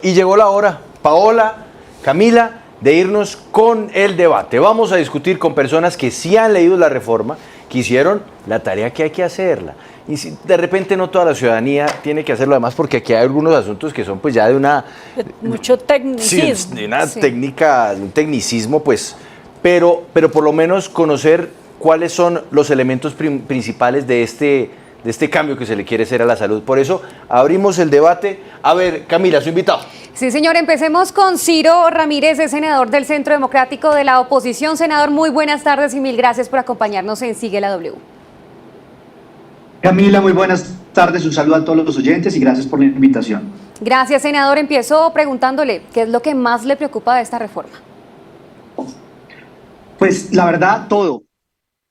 Y llegó la hora, Paola, Camila, de irnos con el debate. Vamos a discutir con personas que sí han leído la reforma, que hicieron la tarea que hay que hacerla. Y si de repente no toda la ciudadanía tiene que hacerlo, además porque aquí hay algunos asuntos que son pues ya de una... Mucho tecnicismo. Sí, de una técnica, un tecnicismo, pues, pero por lo menos conocer cuáles son los elementos principales de este cambio que se le quiere hacer a la salud. Por eso abrimos el debate. A ver, Camila, su invitado. Sí, señor, empecemos con Ciro Ramírez, es senador del Centro Democrático de la Oposición. Senador, muy buenas tardes y mil gracias por acompañarnos en Sigue la W. Camila, muy buenas tardes, un saludo a todos los oyentes y gracias por la invitación. Gracias, senador. Empiezo preguntándole, ¿qué es lo que más le preocupa de esta reforma? Pues la verdad, todo.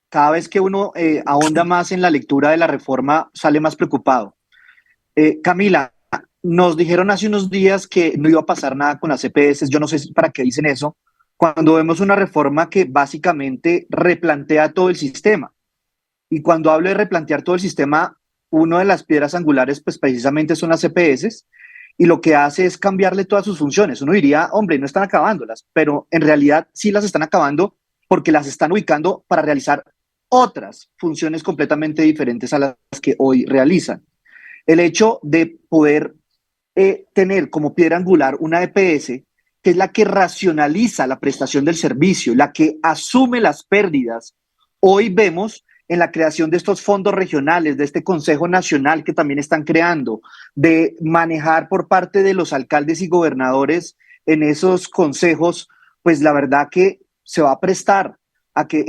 Cada vez que uno ahonda más en la lectura de la reforma, sale más preocupado. Camila, nos dijeron hace unos días que no iba a pasar nada con las EPS, yo no sé para qué dicen eso, cuando vemos una reforma que básicamente replantea todo el sistema. Y cuando hablo de replantear todo el sistema, una de las piedras angulares pues precisamente son las EPS, y lo que hace es cambiarle todas sus funciones. Uno diría, hombre, no están acabándolas, pero en realidad sí las están acabando porque las están ubicando para realizar otras funciones completamente diferentes a las que hoy realizan. El hecho de poder tener como piedra angular una EPS, que es la que racionaliza la prestación del servicio, la que asume las pérdidas, hoy vemos en la creación de estos fondos regionales, de este Consejo Nacional que también están creando, de manejar por parte de los alcaldes y gobernadores en esos consejos, pues la verdad que se va a prestar a que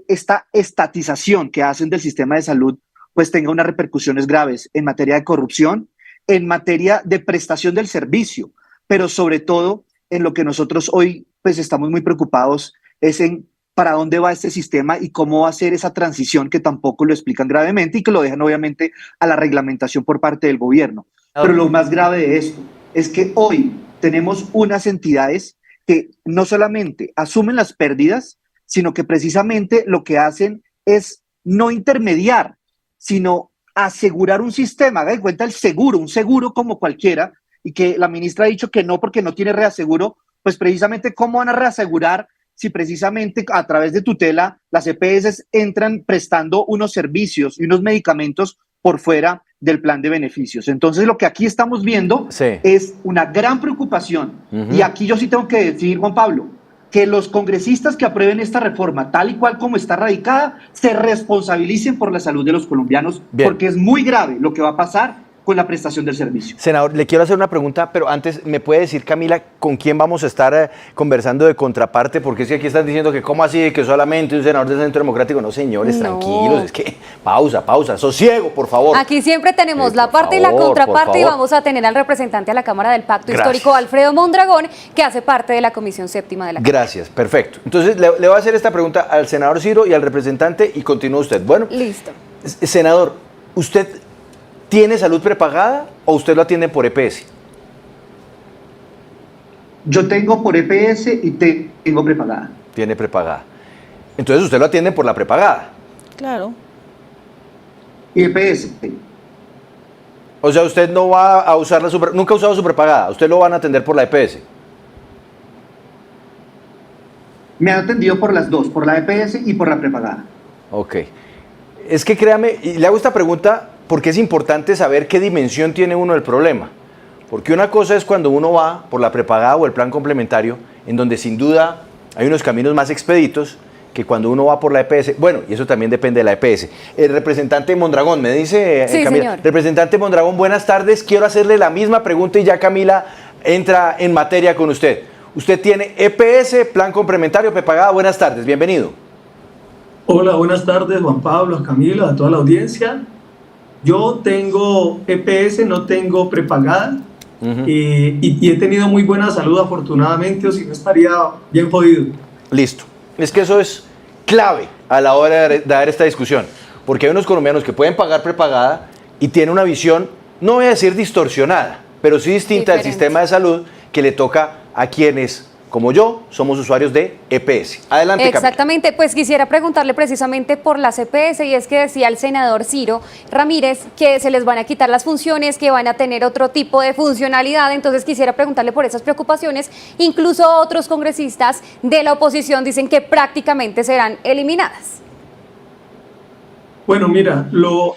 esta estatización que hacen del sistema de salud pues tenga unas repercusiones graves en materia de corrupción, en materia de prestación del servicio, pero sobre todo en lo que nosotros hoy pues estamos muy preocupados es en para dónde va este sistema y cómo va a ser esa transición que tampoco lo explican gravemente y que lo dejan obviamente a la reglamentación por parte del gobierno. Pero lo más grave de esto es que hoy tenemos unas entidades que no solamente asumen las pérdidas, sino que precisamente lo que hacen es no intermediar, sino asegurar un sistema. Haga de cuenta el seguro, un seguro como cualquiera, y que la ministra ha dicho que no porque no tiene reaseguro, pues precisamente cómo van a reasegurar si precisamente a través de tutela las EPS entran prestando unos servicios y unos medicamentos por fuera del plan de beneficios. Entonces lo que aquí estamos viendo es una gran preocupación. Y aquí yo sí tengo que decir, Juan Pablo, que los congresistas que aprueben esta reforma tal y cual como está radicada se responsabilicen por la salud de los colombianos. Bien. Porque es muy grave lo que va a pasar con la prestación del servicio. Senador, le quiero hacer una pregunta, pero antes, ¿me puede decir, Camila, con quién vamos a estar conversando de contraparte? Porque es que aquí están diciendo que cómo así, que solamente un senador del Centro Democrático. No, señores, tranquilos, es que pausa, sosiego, por favor. Aquí siempre tenemos la parte y la contraparte y vamos a tener al representante a la Cámara del Pacto Histórico, Alfredo Mondragón, que hace parte de la Comisión Séptima de la Cámara. Gracias, perfecto. Entonces, le voy a hacer esta pregunta al senador Ciro y al representante y continúa usted. Bueno, listo. Senador, ¿usted tiene salud prepagada o usted lo atiende por EPS? Yo tengo por EPS y tengo prepagada. Tiene prepagada. Entonces usted lo atiende por la prepagada. Claro. Y EPS. O sea, usted no va a usar nunca ha usado su prepagada, usted lo van a atender por la EPS. Me han atendido por las dos, por la EPS y por la prepagada. Ok. Es que créame, y le hago esta pregunta porque es importante saber qué dimensión tiene uno del problema. Porque una cosa es cuando uno va por la prepagada o el plan complementario, en donde sin duda hay unos caminos más expeditos que cuando uno va por la EPS. Bueno, y eso también depende de la EPS. El representante Mondragón, me dice, sí, Camila. Señor. Representante Mondragón, buenas tardes. Quiero hacerle la misma pregunta y ya Camila entra en materia con usted. Usted tiene EPS, plan complementario, prepagada. Buenas tardes, bienvenido. Hola, buenas tardes, Juan Pablo, a Camila, a toda la audiencia. Yo tengo EPS, no tengo prepagada, y he tenido muy buena salud afortunadamente, o si no estaría bien jodido. Listo. Es que eso es clave a la hora de dar esta discusión, porque hay unos colombianos que pueden pagar prepagada y tienen una visión, no voy a decir distorsionada, pero sí distinta del sistema de salud que le toca a quienes como yo, somos usuarios de EPS. Adelante, Camila. Exactamente, pues quisiera preguntarle precisamente por las EPS, y es que decía el senador Ciro Ramírez que se les van a quitar las funciones, que van a tener otro tipo de funcionalidad. Entonces quisiera preguntarle por esas preocupaciones. Incluso otros congresistas de la oposición dicen que prácticamente serán eliminadas. Bueno, mira,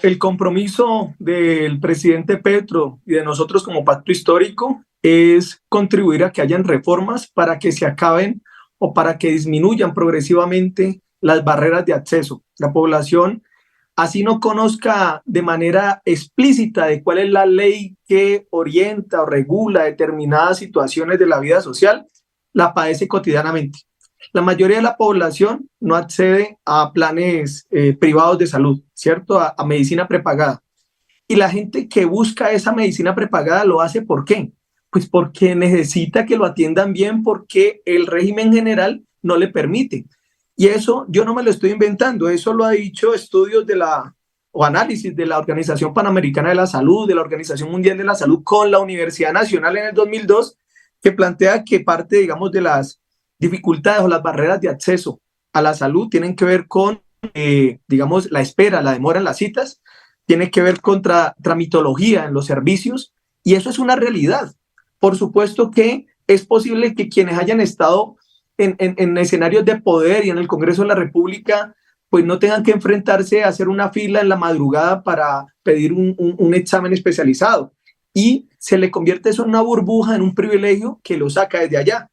el compromiso del presidente Petro y de nosotros como pacto histórico es contribuir a que hayan reformas para que se acaben o para que disminuyan progresivamente las barreras de acceso. La población, así no conozca de manera explícita de cuál es la ley que orienta o regula determinadas situaciones de la vida social, la padece cotidianamente. La mayoría de la población no accede a planes privados de salud, ¿cierto? A medicina prepagada. Y la gente que busca esa medicina prepagada lo hace ¿por qué? Pues porque necesita que lo atiendan bien, porque el régimen general no le permite. Y eso yo no me lo estoy inventando, eso lo ha dicho estudios o análisis de la Organización Panamericana de la Salud, de la Organización Mundial de la Salud con la Universidad Nacional en el 2002, que plantea que parte, digamos, de las dificultades o las barreras de acceso a la salud tienen que ver con, digamos, la espera, la demora en las citas, tiene que ver con tramitología en los servicios, y eso es una realidad. Por supuesto que es posible que quienes hayan estado en escenarios de poder y en el Congreso de la República, pues no tengan que enfrentarse a hacer una fila en la madrugada para pedir un examen especializado, y se le convierte eso en una burbuja, en un privilegio que lo saca desde allá.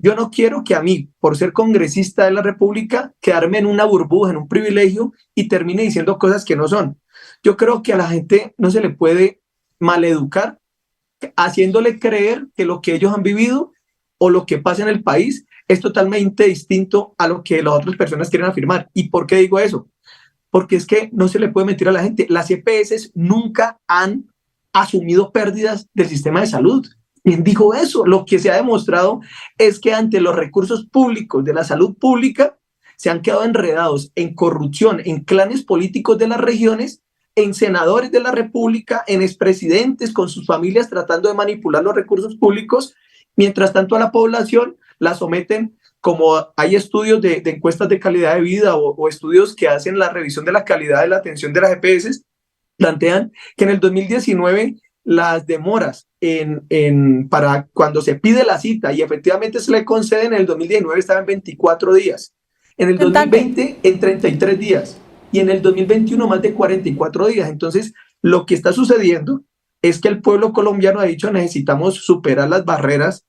Yo no quiero que a mí, por ser congresista de la República, quedarme en una burbuja, en un privilegio, y termine diciendo cosas que no son. Yo creo que a la gente no se le puede maleducar haciéndole creer que lo que ellos han vivido o lo que pasa en el país es totalmente distinto a lo que las otras personas quieren afirmar. ¿Y por qué digo eso? Porque es que no se le puede mentir a la gente. Las EPS nunca han asumido pérdidas del sistema de salud. ¿Quién dijo eso? Lo que se ha demostrado es que ante los recursos públicos de la salud pública se han quedado enredados en corrupción, en clanes políticos de las regiones, en senadores de la República, en expresidentes con sus familias tratando de manipular los recursos públicos. Mientras tanto, a la población la someten, como hay estudios de encuestas de calidad de vida o estudios que hacen la revisión de la calidad de la atención de las EPS, plantean que en el 2019 las demoras para cuando se pide la cita y efectivamente se le concede, en el 2019 estaban en 24 días, en el 2020 en 33 días y en el 2021 más de 44 días. Entonces, lo que está sucediendo es que el pueblo colombiano ha dicho: necesitamos superar las barreras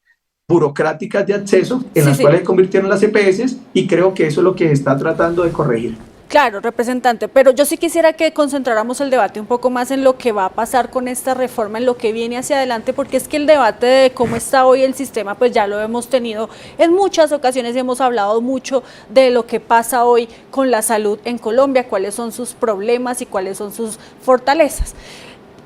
burocráticas de acceso en las cuales se convirtieron las EPS, y creo que eso es lo que se está tratando de corregir. Claro, representante, pero yo sí quisiera que concentráramos el debate un poco más en lo que va a pasar con esta reforma, en lo que viene hacia adelante, porque es que el debate de cómo está hoy el sistema, pues ya lo hemos tenido en muchas ocasiones y hemos hablado mucho de lo que pasa hoy con la salud en Colombia, cuáles son sus problemas y cuáles son sus fortalezas.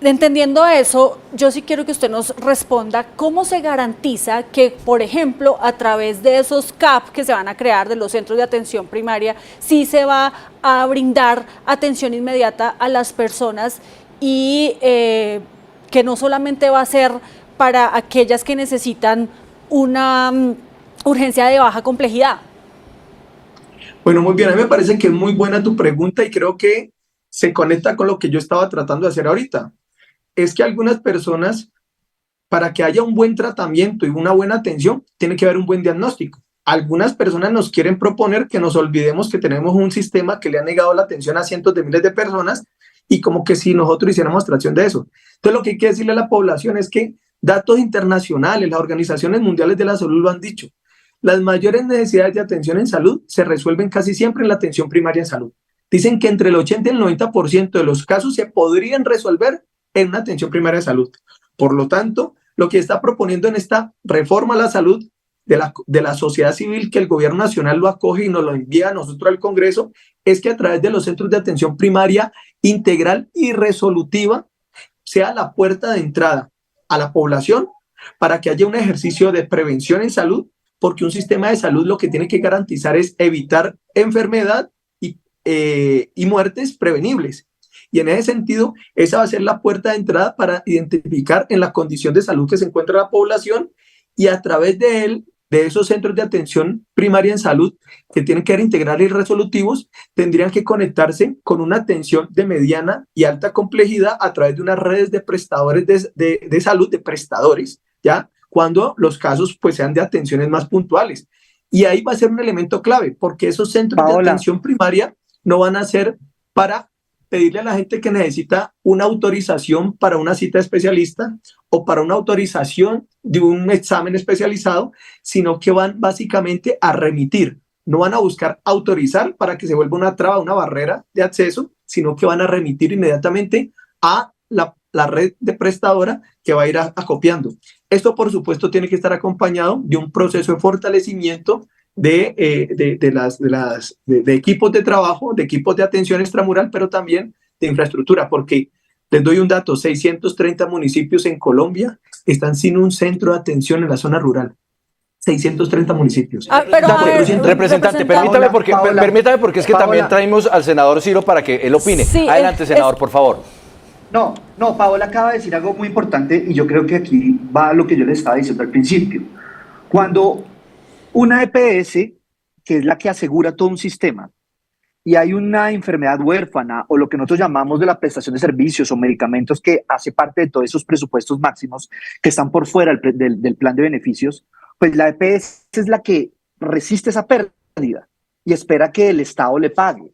Entendiendo eso, yo sí quiero que usted nos responda cómo se garantiza que, por ejemplo, a través de esos CAP que se van a crear, de los centros de atención primaria, sí se va a brindar atención inmediata a las personas, y que no solamente va a ser para aquellas que necesitan una urgencia de baja complejidad. Bueno, muy bien, a mí me parece que es muy buena tu pregunta y creo que se conecta con lo que yo estaba tratando de hacer ahorita. Es que algunas personas, para que haya un buen tratamiento y una buena atención, tiene que haber un buen diagnóstico. Algunas personas nos quieren proponer que nos olvidemos que tenemos un sistema que le ha negado la atención a cientos de miles de personas, y como que si nosotros hiciéramos abstracción de eso. Entonces, lo que hay que decirle a la población es que datos internacionales, las organizaciones mundiales de la salud lo han dicho: las mayores necesidades de atención en salud se resuelven casi siempre en la atención primaria en salud. Dicen que entre el 80 y el 90% de los casos se podrían resolver en una atención primaria de salud. Por lo tanto, lo que está proponiendo en esta reforma a la salud de la sociedad civil, que el gobierno nacional lo acoge y nos lo envía a nosotros al Congreso, es que a través de los centros de atención primaria integral y resolutiva sea la puerta de entrada a la población para que haya un ejercicio de prevención en salud, porque un sistema de salud lo que tiene que garantizar es evitar enfermedad y muertes prevenibles. Y en ese sentido, esa va a ser la puerta de entrada para identificar en la condición de salud que se encuentra la población, y a través de de esos centros de atención primaria en salud, que tienen que ser integrales y resolutivos, tendrían que conectarse con una atención de mediana y alta complejidad a través de unas redes de prestadores de salud, de prestadores, ¿ya? Cuando los casos pues sean de atenciones más puntuales. Y ahí va a ser un elemento clave, porque esos centros de atención primaria no van a ser para pedirle a la gente que necesita una autorización para una cita especialista o para una autorización de un examen especializado, sino que van básicamente a remitir. No van a buscar autorizar para que se vuelva una traba, una barrera de acceso, sino que van a remitir inmediatamente a la red de prestadora que va a ir acopiando. Esto, por supuesto, tiene que estar acompañado de un proceso de fortalecimiento de equipos de trabajo, de equipos de atención extramural, pero también de infraestructura, porque les doy un dato: 630 municipios en Colombia están sin un centro de atención en la zona rural. 630 municipios. Representante, permítame porque es que también traemos al senador Ciro para que él opine. Sí, adelante, senador, por favor. No, Paola acaba de decir algo muy importante y yo creo que aquí va lo que yo les estaba diciendo al principio. Cuando una EPS, que es la que asegura todo un sistema, y hay una enfermedad huérfana o lo que nosotros llamamos de la prestación de servicios o medicamentos que hace parte de todos esos presupuestos máximos que están por fuera del plan de beneficios, pues la EPS es la que resiste esa pérdida y espera que el Estado le pague.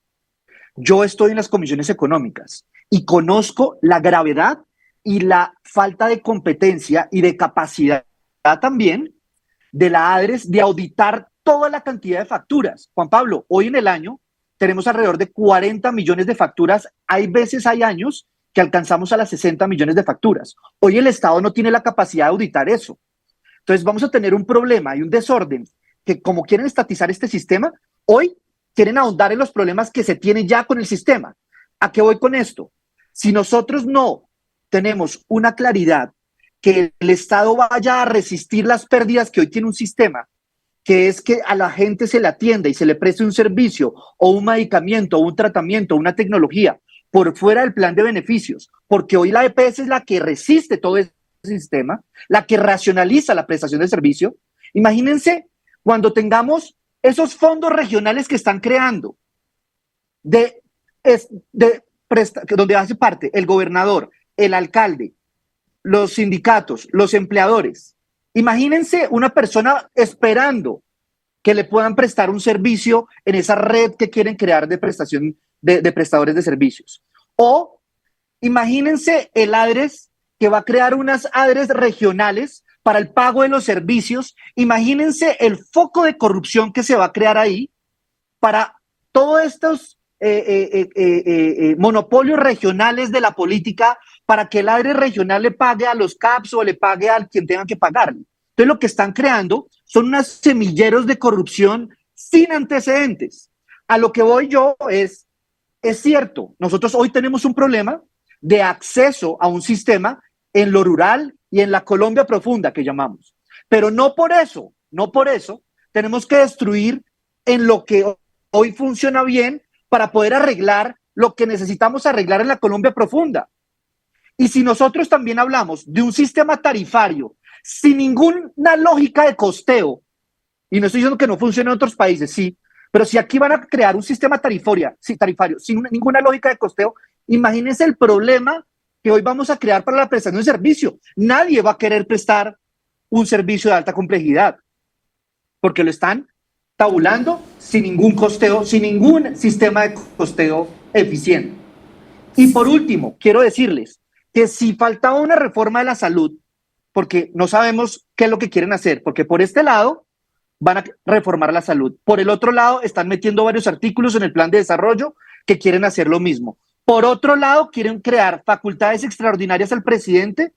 Yo estoy en las comisiones económicas y conozco la gravedad y la falta de competencia y de capacidad también de la ADRES de auditar toda la cantidad de facturas. Juan Pablo, hoy en el año tenemos alrededor de 40 millones de facturas. Hay años que alcanzamos a las 60 millones de facturas. Hoy el Estado no tiene la capacidad de auditar eso. Entonces vamos a tener un problema y un desorden que, como quieren estatizar este sistema, hoy quieren ahondar en los problemas que se tienen ya con el sistema. ¿A qué voy con esto? Si nosotros no tenemos una claridad que el Estado vaya a resistir las pérdidas que hoy tiene un sistema, que es que a la gente se le atienda y se le preste un servicio o un medicamento o un tratamiento o una tecnología por fuera del plan de beneficios, porque hoy la EPS es la que resiste todo ese sistema, la que racionaliza la prestación de servicio. Imagínense cuando tengamos esos fondos regionales que están creando, donde hace parte el gobernador, el alcalde, los sindicatos, los empleadores. Imagínense una persona esperando que le puedan prestar un servicio en esa red que quieren crear de prestación de prestadores de servicios. O imagínense el ADRES que va a crear unas ADRES regionales para el pago de los servicios. Imagínense el foco de corrupción que se va a crear ahí para todos estos monopolios regionales de la política, para que el ADRES regional le pague a los CAPS o le pague a quien tenga que pagarle. Entonces lo que están creando son unos semilleros de corrupción sin antecedentes. A lo que voy yo es cierto, nosotros hoy tenemos un problema de acceso a un sistema en lo rural y en la Colombia profunda que llamamos. Pero no por eso tenemos que destruir en lo que hoy funciona bien para poder arreglar lo que necesitamos arreglar en la Colombia profunda. Y si nosotros también hablamos de un sistema tarifario sin ninguna lógica de costeo, y no estoy diciendo que no funcione en otros países, sí, pero si aquí van a crear un sistema tarifario sin ninguna lógica de costeo, imagínense el problema que hoy vamos a crear para la prestación de servicio. Nadie va a querer prestar un servicio de alta complejidad, porque lo están tabulando sin ningún costeo, sin ningún sistema de costeo eficiente. Y por último, quiero decirles que si faltaba una reforma de la salud, porque no sabemos qué es lo que quieren hacer, porque por este lado van a reformar la salud, por el otro lado están metiendo varios artículos en el plan de desarrollo que quieren hacer lo mismo. Por otro lado, quieren crear facultades extraordinarias al presidente,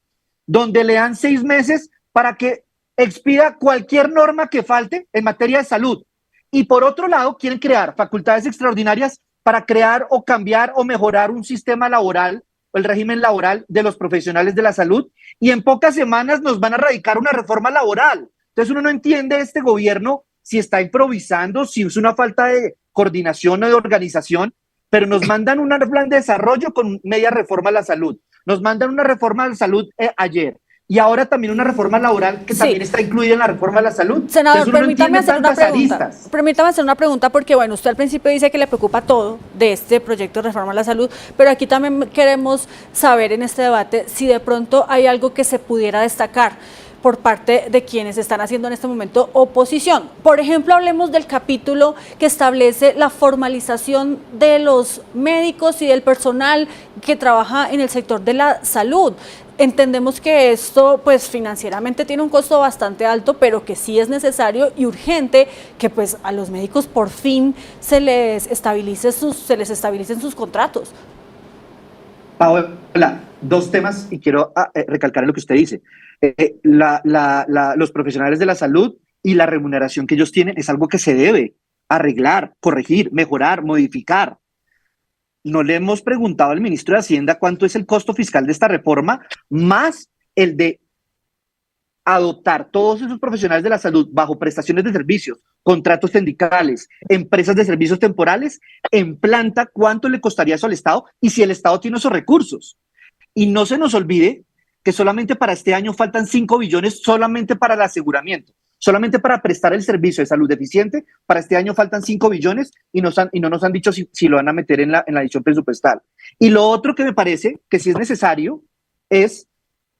donde le dan 6 meses para que expida cualquier norma que falte en materia de salud. Y por otro lado, quieren crear facultades extraordinarias para crear o cambiar o mejorar un sistema laboral o el régimen laboral de los profesionales de la salud. Y en pocas semanas nos van a radicar una reforma laboral. Entonces uno no entiende este gobierno si está improvisando, si es una falta de coordinación o de organización, pero nos mandan un plan de desarrollo con media reforma a la salud. Nos mandan una reforma a la salud ayer. y ahora también una reforma laboral que Sí. también está incluida en la reforma de la salud. Senador, Entonces uno no permítame entiende hacer una tantas pregunta. aristas. Permítame hacer una pregunta porque, bueno, usted al principio dice que le preocupa todo de este proyecto de reforma a la salud, pero aquí también queremos saber en este debate si de pronto hay algo que se pudiera destacar por parte de quienes están haciendo en este momento oposición. Por ejemplo, hablemos del capítulo que establece la formalización de los médicos y del personal que trabaja en el sector de la salud. Entendemos que esto, pues, financieramente tiene un costo bastante alto, pero que sí es necesario y urgente que, pues, a los médicos por fin se les estabilicen sus contratos. Paola, dos temas y quiero recalcar lo que usted dice. Los profesionales de la salud y la remuneración que ellos tienen es algo que se debe arreglar, corregir, mejorar, modificar. No le hemos preguntado al ministro de Hacienda cuánto es el costo fiscal de esta reforma, más el de adoptar todos esos profesionales de la salud bajo prestaciones de servicios, contratos sindicales, empresas de servicios temporales, en planta, cuánto le costaría eso al Estado y si el Estado tiene esos recursos. Y no se nos olvide que solamente para este año faltan 5 billones solamente para el aseguramiento, solamente para prestar el servicio de salud deficiente. Para este año faltan 5 billones y no nos han dicho si lo van a meter en la edición presupuestal. Y lo otro que me parece que sí es necesario es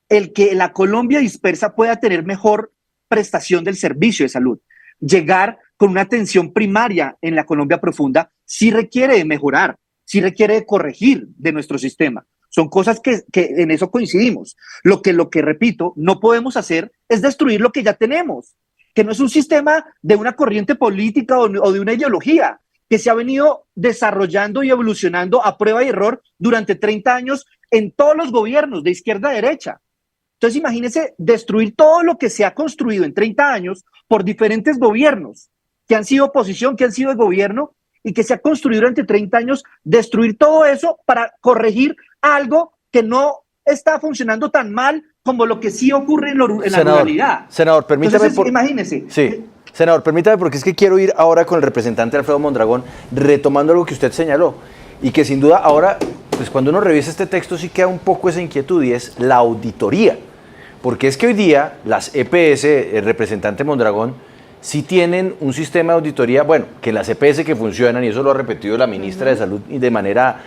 el que la Colombia dispersa pueda tener mejor prestación del servicio de salud. Llegar con una atención primaria en la Colombia profunda sí requiere de mejorar, sí requiere de corregir de nuestro sistema. Son cosas que en eso coincidimos. Lo que repito, no podemos hacer es destruir lo que ya tenemos, que no es un sistema de una corriente política o de una ideología, que se ha venido desarrollando y evolucionando a prueba y error durante 30 años en todos los gobiernos, de izquierda a derecha. Entonces imagínense destruir todo lo que se ha construido en 30 años por diferentes gobiernos, que han sido oposición, que han sido de gobierno, y que se ha construido durante 30 años, destruir todo eso para corregir algo que no está funcionando tan mal como lo que sí ocurre en la ruralidad. Senador, permítame. Entonces, imagínese. Sí, senador, permítame, porque es que quiero ir ahora con el representante Alfredo Mondragón, retomando algo que usted señaló, y que sin duda ahora, pues cuando uno revisa este texto sí queda un poco esa inquietud, y es la auditoría. Porque es que hoy día las EPS, el representante Mondragón, sí tienen un sistema de auditoría, bueno, que las EPS que funcionan, y eso lo ha repetido la ministra de Salud de manera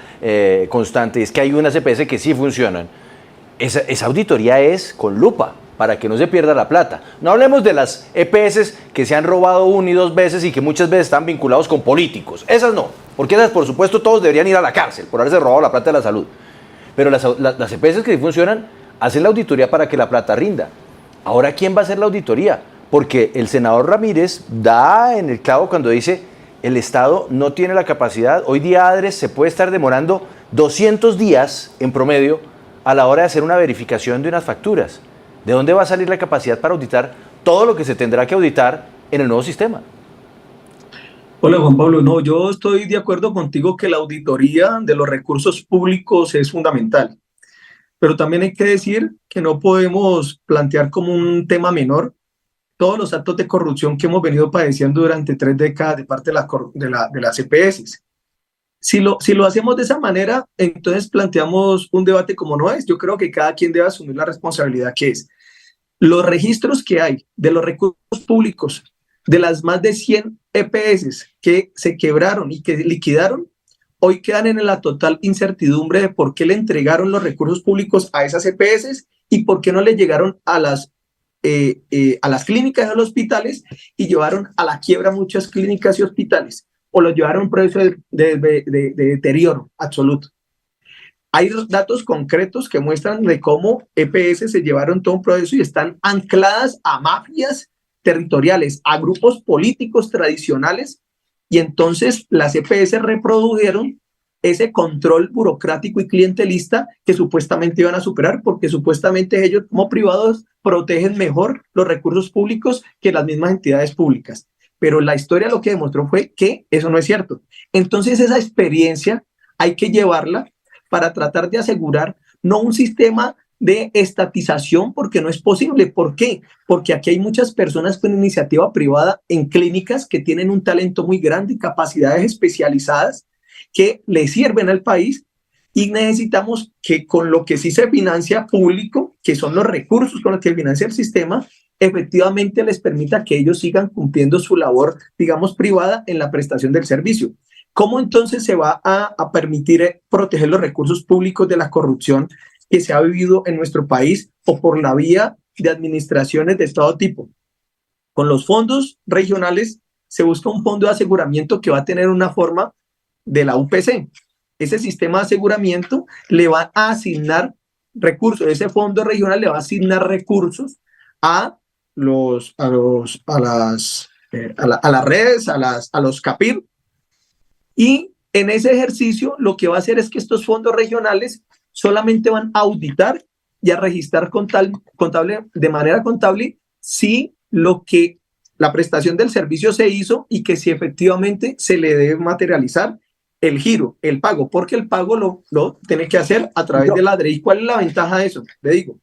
constante, es que hay unas EPS que sí funcionan. Esa auditoría es con lupa, para que no se pierda la plata. No hablemos de las EPS que se han robado 1 y 2 veces y que muchas veces están vinculados con políticos. Esas no, porque esas, por supuesto, todos deberían ir a la cárcel por haberse robado la plata de la salud. Pero las EPS que sí funcionan hacen la auditoría para que la plata rinda. Ahora, ¿quién va a hacer la auditoría? Porque el senador Ramírez da en el clavo cuando dice el Estado no tiene la capacidad. Hoy día ADRES se puede estar demorando 200 días en promedio a la hora de hacer una verificación de unas facturas. ¿De dónde va a salir la capacidad para auditar todo lo que se tendrá que auditar en el nuevo sistema? Hola Juan Pablo, no, yo estoy de acuerdo contigo que la auditoría de los recursos públicos es fundamental, pero también hay que decir que no podemos plantear como un tema menor todos los actos de corrupción que hemos venido padeciendo durante 3 décadas de parte de las EPS. Si lo hacemos de esa manera, entonces planteamos un debate como no es. Yo creo que cada quien debe asumir la responsabilidad que es. Los registros que hay de los recursos públicos, de las más de 100 EPS que se quebraron y que liquidaron, hoy quedan en la total incertidumbre de por qué le entregaron los recursos públicos a esas EPS y por qué no le llegaron a las clínicas y a los hospitales y llevaron a la quiebra muchas clínicas y hospitales o los llevaron a un proceso de deterioro absoluto. Hay datos concretos que muestran de cómo EPS se llevaron todo un proceso y están ancladas a mafias territoriales, a grupos políticos tradicionales, y entonces las EPS reprodujeron ese control burocrático y clientelista que supuestamente iban a superar, porque supuestamente ellos como privados protegen mejor los recursos públicos que las mismas entidades públicas. Pero la historia lo que demostró fue que eso no es cierto. Entonces esa experiencia hay que llevarla para tratar de asegurar no un sistema de estatización, porque no es posible. ¿Por qué? Porque aquí hay muchas personas con iniciativa privada en clínicas que tienen un talento muy grande y capacidades especializadas que le sirven al país, y necesitamos que con lo que sí se financia público que son los recursos con los que financia el sistema, efectivamente les permita que ellos sigan cumpliendo su labor, digamos, privada en la prestación del servicio. ¿Cómo entonces se va a permitir proteger los recursos públicos de la corrupción que se ha vivido en nuestro país o por la vía de administraciones de todo tipo? Con los fondos regionales se busca un fondo de aseguramiento que va a tener una forma de la UPC. Ese sistema de aseguramiento le va a asignar recursos, ese fondo regional le va a asignar recursos a las redes, a los CAPIR, y en ese ejercicio lo que va a hacer es que estos fondos regionales solamente van a auditar y a registrar de manera contable si la prestación del servicio se hizo y que si efectivamente se le debe materializar el giro, el pago, porque el pago lo tiene que hacer a través de la DREI. ¿Cuál es la ventaja de eso? Le digo,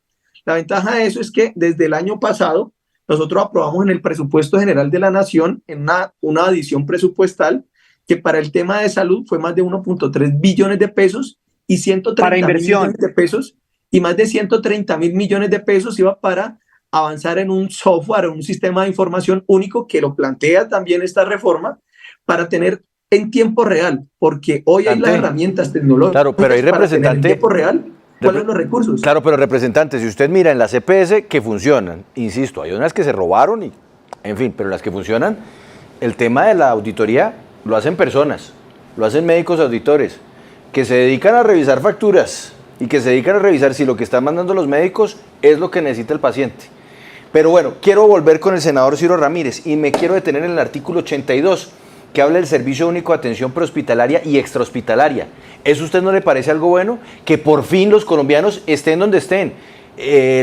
la ventaja de eso es que desde el año pasado nosotros aprobamos en el presupuesto general de la Nación, en una adición presupuestal, que para el tema de salud fue más de 1.3 billones de pesos y 130 millones de pesos, y más de 130 mil millones de pesos iba para avanzar en un software, un sistema de información único que lo plantea también esta reforma para tener en tiempo real, porque hoy hay las herramientas tecnológicas. Claro, pero hay representante. En tiempo real, ¿cuáles son los recursos? Claro, pero representante, si usted mira en las EPS que funcionan, insisto, hay unas que se robaron y, en fin, pero las que funcionan, el tema de la auditoría lo hacen personas, lo hacen médicos auditores, que se dedican a revisar facturas y que se dedican a revisar si lo que están mandando los médicos es lo que necesita el paciente. Pero bueno, quiero volver con el senador Ciro Ramírez y me quiero detener en el artículo 82, que habla del Servicio Único de Atención Prehospitalaria y Extrahospitalaria. ¿Eso a usted no le parece algo bueno? Que por fin los colombianos estén donde estén.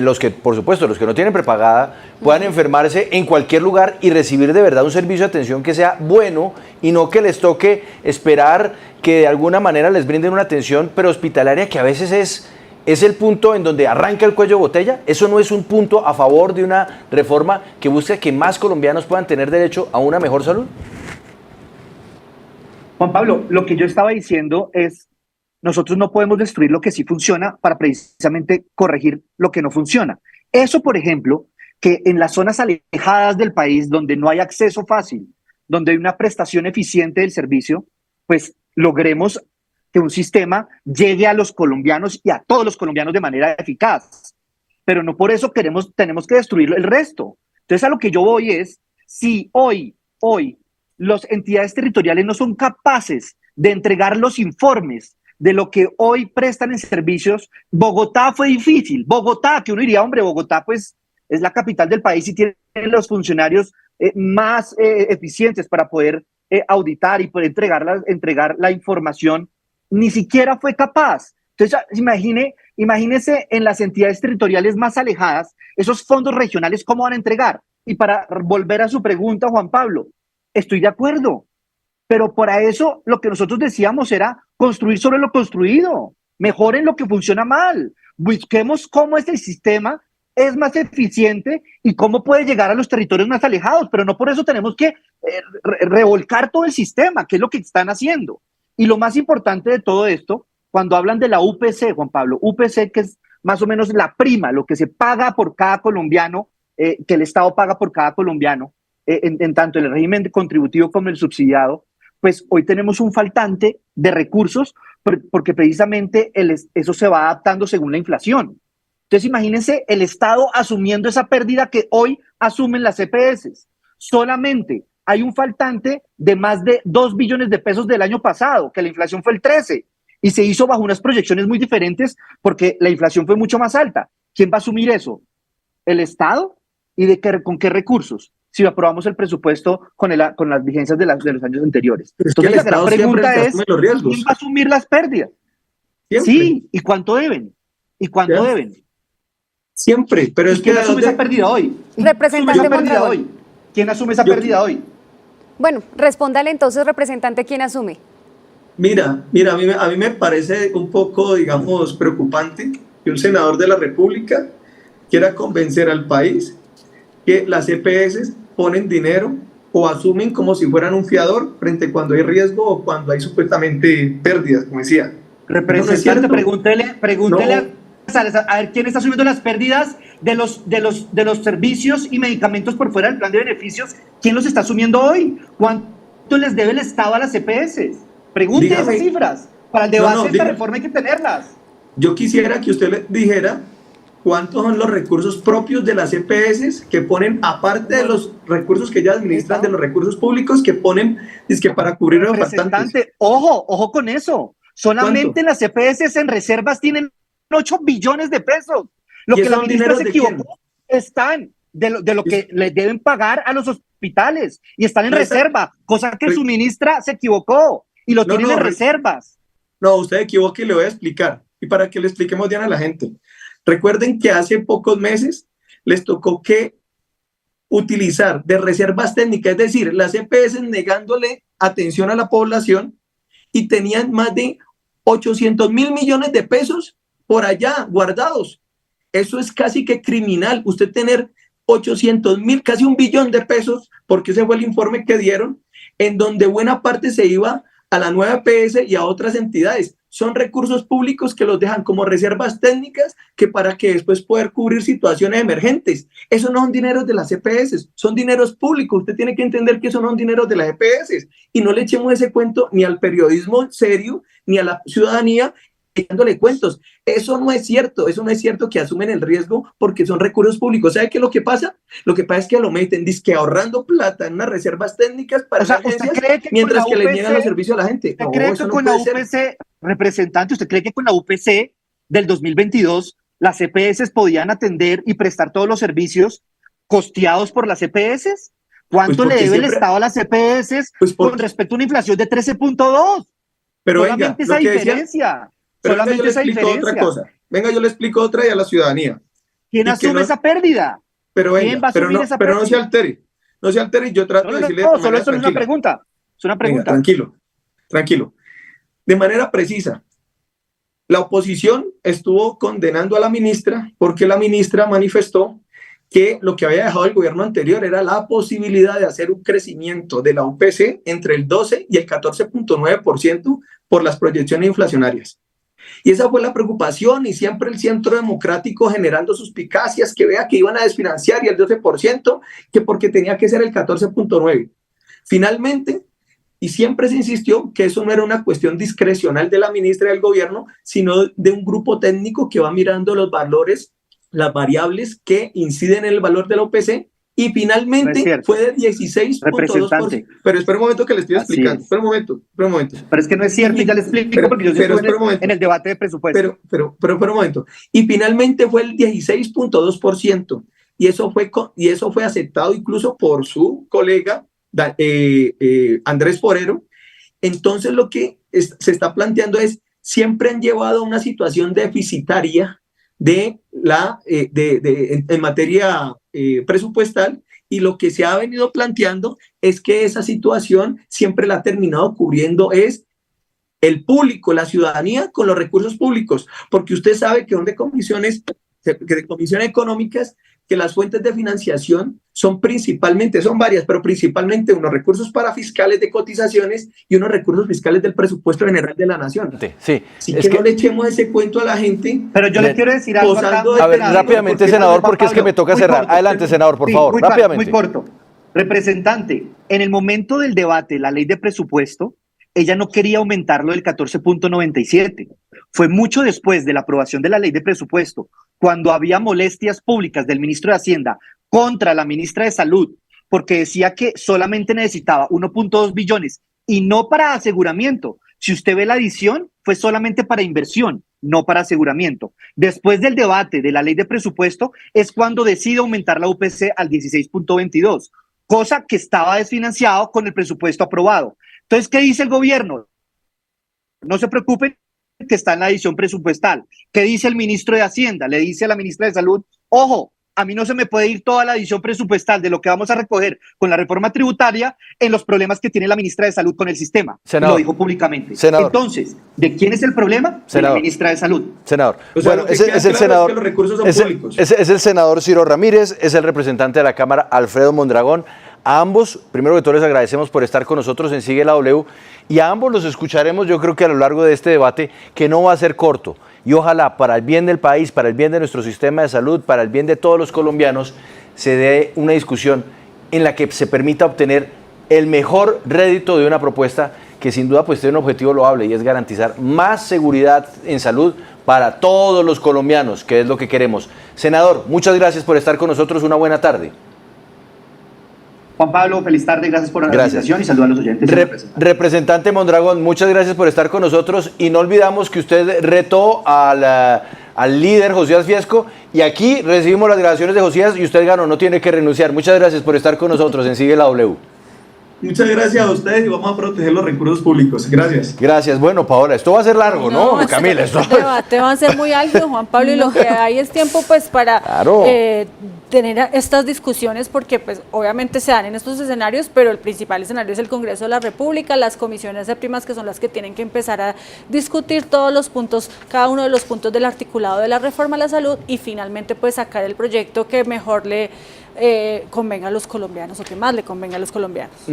Los que, por supuesto, los que no tienen prepagada, puedan enfermarse en cualquier lugar y recibir de verdad un servicio de atención que sea bueno y no que les toque esperar que de alguna manera les brinden una atención prehospitalaria que a veces es el punto en donde arranca el cuello de botella. ¿Eso no es un punto a favor de una reforma que busca que más colombianos puedan tener derecho a una mejor salud? Juan Pablo, lo que yo estaba diciendo es, nosotros no podemos destruir lo que sí funciona para precisamente corregir lo que no funciona. Eso, por ejemplo, que en las zonas alejadas del país, donde no hay acceso fácil, donde hay una prestación eficiente del servicio, pues logremos que un sistema llegue a los colombianos y a todos los colombianos de manera eficaz. Pero no por eso tenemos que destruir el resto. Entonces, a lo que yo voy es, si hoy las entidades territoriales no son capaces de entregar los informes de lo que hoy prestan en servicios. Bogotá fue difícil. Bogotá, que uno diría, hombre, Bogotá pues es la capital del país y tiene los funcionarios más eficientes para poder auditar y poder entregar la información. Ni siquiera fue capaz. Entonces, imagínese en las entidades territoriales más alejadas, esos fondos regionales, ¿cómo van a entregar? Y para volver a su pregunta, Juan Pablo, estoy de acuerdo, pero para eso lo que nosotros decíamos era construir sobre lo construido, mejoren lo que funciona mal, busquemos cómo este sistema es más eficiente y cómo puede llegar a los territorios más alejados, pero no por eso tenemos que revolcar todo el sistema, que es lo que están haciendo. Y lo más importante de todo esto, cuando hablan de la UPC, Juan Pablo, UPC que es más o menos la prima, lo que se paga por cada colombiano, que el Estado paga por cada colombiano, en tanto el régimen contributivo como el subsidiado, pues hoy tenemos un faltante de recursos porque precisamente eso se va adaptando según la inflación. Entonces imagínense el Estado asumiendo esa pérdida que hoy asumen las EPS. Solamente hay un faltante de más de 2 billones de pesos del año pasado, que la inflación fue el 13%, y se hizo bajo unas proyecciones muy diferentes porque la inflación fue mucho más alta. ¿Quién va a asumir eso? ¿El Estado? ¿Y con qué recursos? Si aprobamos el presupuesto con las vigencias de los años anteriores. Entonces la gran pregunta es, ¿quién va a asumir las pérdidas? Siempre. Sí, ¿y cuánto deben? ¿Y cuánto deben? Siempre, pero es ¿quién asume esa pérdida hoy? Representante Mondragón. ¿Quién asume esa pérdida hoy? Bueno, respóndale entonces, representante, ¿quién asume? Mira, a mí me parece un poco, digamos, preocupante que un senador de la República quiera convencer al país que las EPS ponen dinero o asumen como si fueran un fiador frente cuando hay riesgo o cuando hay supuestamente pérdidas, como decía. Representante, pregúntele a ver quién está asumiendo las pérdidas de los servicios y medicamentos por fuera del plan de beneficios. ¿Quién los está asumiendo hoy? ¿Cuánto les debe el Estado a las EPS? Pregunte esas cifras. Para el debate de esta reforma hay que tenerlas. Yo quisiera que usted le dijera cuántos son los recursos propios de las EPS que ponen, aparte de los recursos que ya administran, de los recursos públicos que ponen, es que para cubrir los faltantes. Ojo con eso. Solamente las EPS en reservas tienen 8 billones de pesos. Lo que la ministra se equivocó están de lo que le deben pagar a los hospitales y están en reserva, cosa que su ministra se equivocó y lo tienen en reservas. No, usted equivoca y le voy a explicar. Y para que le expliquemos bien a la gente. Recuerden que hace pocos meses les tocó que utilizar de reservas técnicas, es decir, las EPS negándole atención a la población y tenían más de 800 mil millones de pesos por allá guardados. Eso es casi que criminal. Usted tener 800 mil, casi 1 billón de pesos, porque ese fue el informe que dieron, en donde buena parte se iba a la nueva EPS y a otras entidades. Son recursos públicos que los dejan como reservas técnicas que para que después poder cubrir situaciones emergentes. Eso no son dineros de las EPS, son dineros públicos. Usted tiene que entender que eso no son dineros de las EPS y no le echemos ese cuento ni al periodismo serio ni a la ciudadanía echándole cuentos. Eso no es cierto que asumen el riesgo porque son recursos públicos. ¿Sabe qué es lo que pasa? Lo que pasa es que lo meten dizque ahorrando plata en unas reservas técnicas para ¿usted cree que mientras con que la le UPC, niegan los servicios a la gente. ¿usted cree que con la UPC, representante, usted cree que con la UPC del 2022 las EPS podían atender y prestar todos los servicios costeados por las EPS? ¿Cuánto le debe el Estado a las EPS con respecto a una inflación de 13.2? Pero solamente esa diferencia. Solamente esa diferencia. Otra cosa. Venga, yo le explico otra y a la ciudadanía. ¿Quién asume esa pérdida? Pero venga, ¿quién va a asumir esa pérdida? No se altere. No se altere y yo trato de decirle... No, solo eso es una pregunta. Es una pregunta. Venga, tranquilo. De manera precisa, la oposición estuvo condenando a la ministra porque la ministra manifestó que lo que había dejado el gobierno anterior era la posibilidad de hacer un crecimiento de la UPC entre el 12 y el 14.9% por las proyecciones inflacionarias. Y esa fue la preocupación y siempre el Centro Democrático generando suspicacias que vea que iban a desfinanciar y el 12%, que porque tenía que ser el 14.9%. Finalmente, y siempre se insistió que eso no era una cuestión discrecional de la ministra y del gobierno, sino de un grupo técnico que va mirando los valores, las variables que inciden en el valor de la OPC, y finalmente fue de 16.2%. Pero espera un momento que le estoy explicando. Espera un momento. Pero es que no es cierto y ya le explico porque yo estoy en el debate de presupuesto. Pero un momento. Y finalmente fue el 16.2%. Y eso fue aceptado incluso por su colega Andrés Forero. Entonces lo que se está planteando es, siempre han llevado a una situación deficitaria en materia presupuestal, y lo que se ha venido planteando es que esa situación siempre la ha terminado cubriendo es el público, la ciudadanía con los recursos públicos, porque usted sabe que son de comisiones económicas, que las fuentes de financiación son varias, pero principalmente unos recursos para fiscales de cotizaciones y unos recursos fiscales del presupuesto general de la nación. Sí. Así que no le echemos ese cuento a la gente. Pero yo le quiero decir algo acá. A ver, rápidamente, senador, porque es que me toca cerrar. Adelante, senador, por favor, rápidamente. Muy corto. Representante, en el momento del debate, la ley de presupuesto, ella no quería aumentarlo del 14.97. Fue mucho después de la aprobación de la ley de presupuesto, cuando había molestias públicas del ministro de Hacienda contra la ministra de Salud, porque decía que solamente necesitaba 1.2 billones y no para aseguramiento. Si usted ve la adición, fue solamente para inversión, no para aseguramiento. Después del debate de la ley de presupuesto es cuando decide aumentar la UPC al 16.22, cosa que estaba desfinanciado con el presupuesto aprobado. Entonces, ¿qué dice el gobierno? No se preocupen, que está en la adición presupuestal. ¿Qué dice el ministro de Hacienda? Le dice a la ministra de Salud, ojo, a mí no se me puede ir toda la adición presupuestal de lo que vamos a recoger con la reforma tributaria en los problemas que tiene la ministra de Salud con el sistema. Senador, lo dijo públicamente. Senador, entonces, ¿de quién es el problema? De la ministra de Salud. Senador, o sea, bueno, es el senador, es que los recursos son públicos. Es el senador Ciro Ramírez, es el representante de la Cámara Alfredo Mondragón. A ambos, primero que todo, les agradecemos por estar con nosotros en Sigue la W, y a ambos los escucharemos, yo creo que a lo largo de este debate, que no va a ser corto. Y ojalá, para el bien del país, para el bien de nuestro sistema de salud, para el bien de todos los colombianos, se dé una discusión en la que se permita obtener el mejor rédito de una propuesta que sin duda pues tiene un objetivo loable, y es garantizar más seguridad en salud para todos los colombianos, que es lo que queremos. Senador, muchas gracias por estar con nosotros, una buena tarde. Juan Pablo, feliz tarde, gracias por la invitación y saludos a los oyentes. Representante Mondragón, muchas gracias por estar con nosotros, y no olvidamos que usted retó al líder Josías Fiesco, y aquí recibimos las grabaciones de Josías y usted ganó, no tiene que renunciar. Muchas gracias por estar con nosotros en Sigue la W. Muchas gracias a ustedes y vamos a proteger los recursos públicos. Gracias. Gracias. Bueno, Paola, esto va a ser largo, ¿no? Camila, esto... El debate va a ser muy álgido, Juan Pablo, y lo que hay es tiempo pues para Claro. tener estas discusiones, porque pues obviamente se dan en estos escenarios, pero el principal escenario es el Congreso de la República, las comisiones séptimas, que son las que tienen que empezar a discutir todos los puntos, cada uno de los puntos del articulado de la reforma a la salud, y finalmente pues sacar el proyecto que mejor le convenga a los colombianos, o que más le convenga a los colombianos.